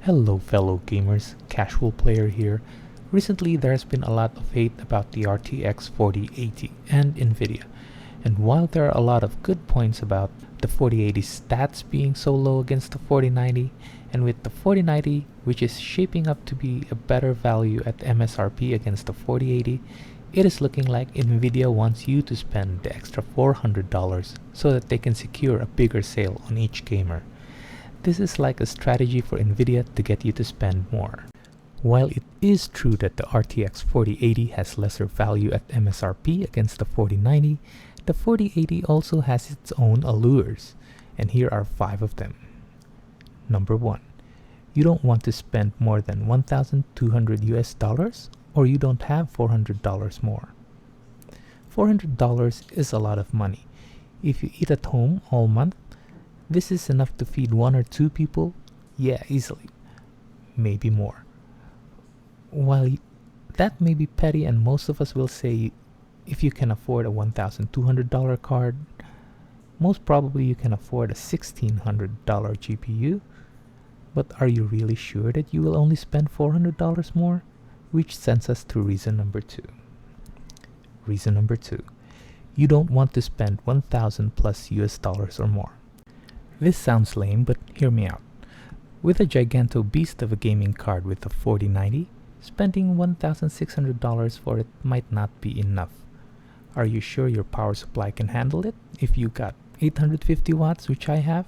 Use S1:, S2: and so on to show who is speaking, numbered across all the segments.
S1: Hello fellow gamers, Casual Player here. Recently there has been a lot of hate about the RTX 4080 and Nvidia, and while there are a lot of good points about the 4080 stats being so low against the 4090, and with the 4090 which is shaping up to be a better value at MSRP against the 4080, it is looking like Nvidia wants you to spend the extra $400 so that they can secure a bigger sale on each gamer. This is like a strategy for Nvidia to get you to spend more. While it is true that the RTX 4080 has lesser value at MSRP against the 4090, the 4080 also has its own allures, and here are 5 of them. Number 1. You don't want to spend more than $1,200 or you don't have $400 more. $400 is a lot of money. If you eat at home all month, this is enough to feed 1 or 2 people? Yeah, easily. Maybe more. While that may be petty, and most of us will say if you can afford a $1,200 card, most probably you can afford a $1,600 GPU. But are you really sure that you will only spend $400 more? Which sends us to reason number 2. Reason number 2. You don't want to spend $1,000 plus US dollars or more. This sounds lame, but hear me out. With a giganto beast of a gaming card with a 4090, spending $1,600 for it might not be enough. Are you sure your power supply can handle it if you got 850 watts, which I have?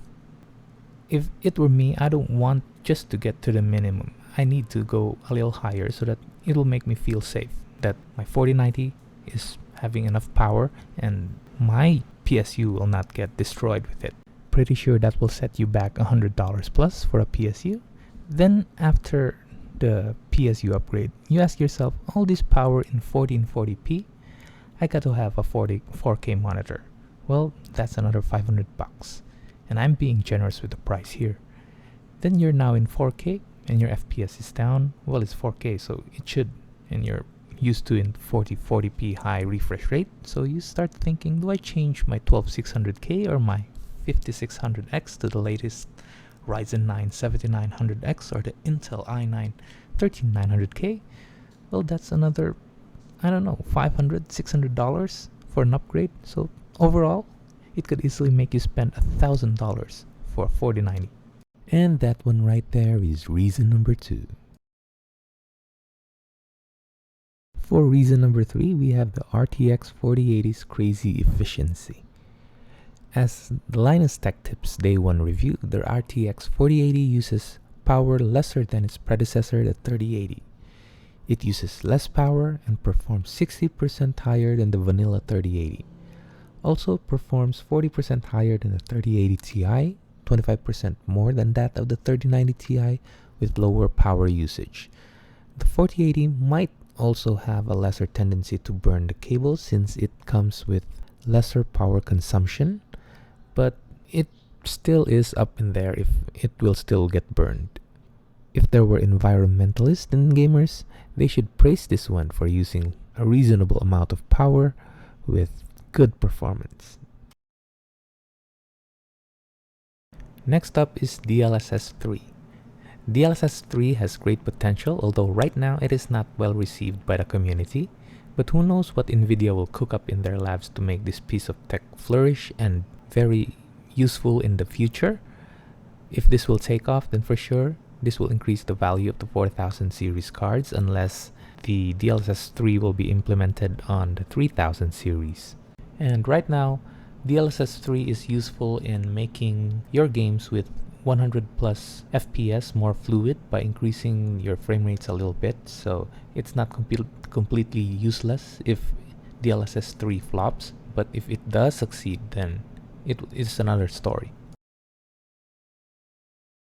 S1: If it were me, I don't want just to get to the minimum. I need to go a little higher so that it'll make me feel safe that my 4090 is having enough power and my PSU will not get destroyed with it. Pretty sure that will set you back $100 plus for a PSU. Then after the PSU upgrade, you ask yourself, all this power in 1440p, I got to have a 4K monitor. Well, that's another $500, and I'm being generous with the price here. Then you're now in 4K and your FPS is down. Well, it's 4K, so it should, and you're used to in 40p high refresh rate, so you start thinking, do I change my 12600K or my 5600X to the latest Ryzen 9 7900X or the Intel i9 13900K? Well, that's another, I don't know, $500, $600 for an upgrade. So overall, it could easily make you spend $1,000 for a 4090. And that one right there is reason number 2. For reason number 3, we have the RTX 4080's crazy efficiency. As the Linus Tech Tips Day 1 review, the RTX 4080 uses power lesser than its predecessor, the 3080. It uses less power and performs 60% higher than the vanilla 3080. Also performs 40% higher than the 3080 Ti, 25% more than that of the 3090 Ti with lower power usage. The 4080 might also have a lesser tendency to burn the cable since it comes with lesser power consumption, but it still is up in there if it will still get burned. If there were environmentalists and gamers, they should praise this one for using a reasonable amount of power with good performance. Next up is DLSS 3. DLSS 3 has great potential, although right now it is not well received by the community, but who knows what Nvidia will cook up in their labs to make this piece of tech flourish and very useful in the future. If this will take off, then for sure this will increase the value of the 4000 series cards, unless the DLSS 3 will be implemented on the 3000 series. And right now, DLSS 3 is useful in making your games with 100 plus FPS more fluid by increasing your frame rates a little bit, so it's not completely useless if DLSS 3 flops, but if it does succeed, then it is another story.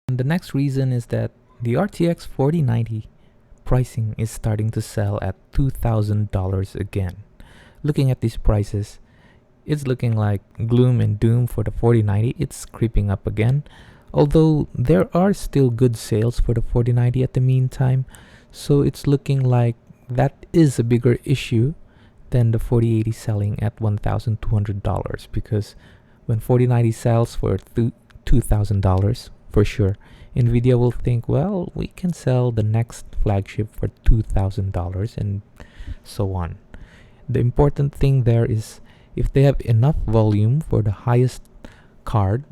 S1: And the next reason is that the RTX 4090 pricing is starting to sell at $2,000 again. Looking at these prices, it's looking like gloom and doom for the 4090. It's creeping up again, although there are still good sales for the 4090 at the meantime, so it's looking like that is a bigger issue than the 4080 selling at $1,200, because when 4090 sells for $2,000, for sure Nvidia will think, well, we can sell the next flagship for $2,000 and so on. The important thing there is if they have enough volume for the highest card,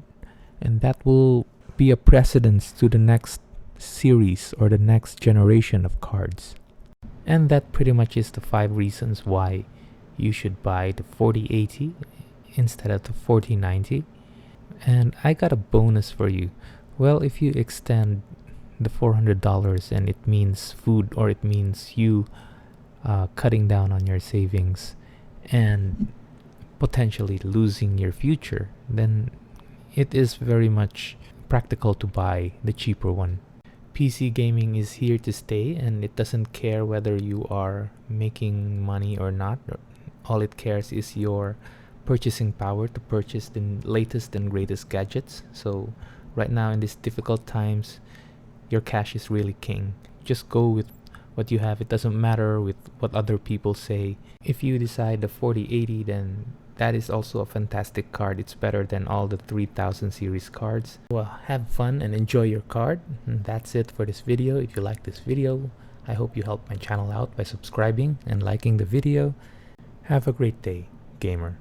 S1: and that will be a precedence to the next series or the next generation of cards. And that pretty much is the 5 reasons why you should buy the 4080 instead of the 4090. And I got a bonus for you. Well, if you extend the $400 and it means food, or it means you cutting down on your savings and potentially losing your future, then it is very much practical to buy the cheaper one. PC gaming is here to stay, and it doesn't care whether you are making money or not. All it cares is your purchasing power to purchase the latest and greatest gadgets. So right now in these difficult times, your cash is really king. Just go with what you have. It doesn't matter with what other people say. If you decide the 4080, then that is also a fantastic card. It's better than all the 3000 series cards. Well, have fun and enjoy your card. And that's it for this video. If you like this video, I hope you help my channel out by subscribing and liking the video. Have a great day, gamer.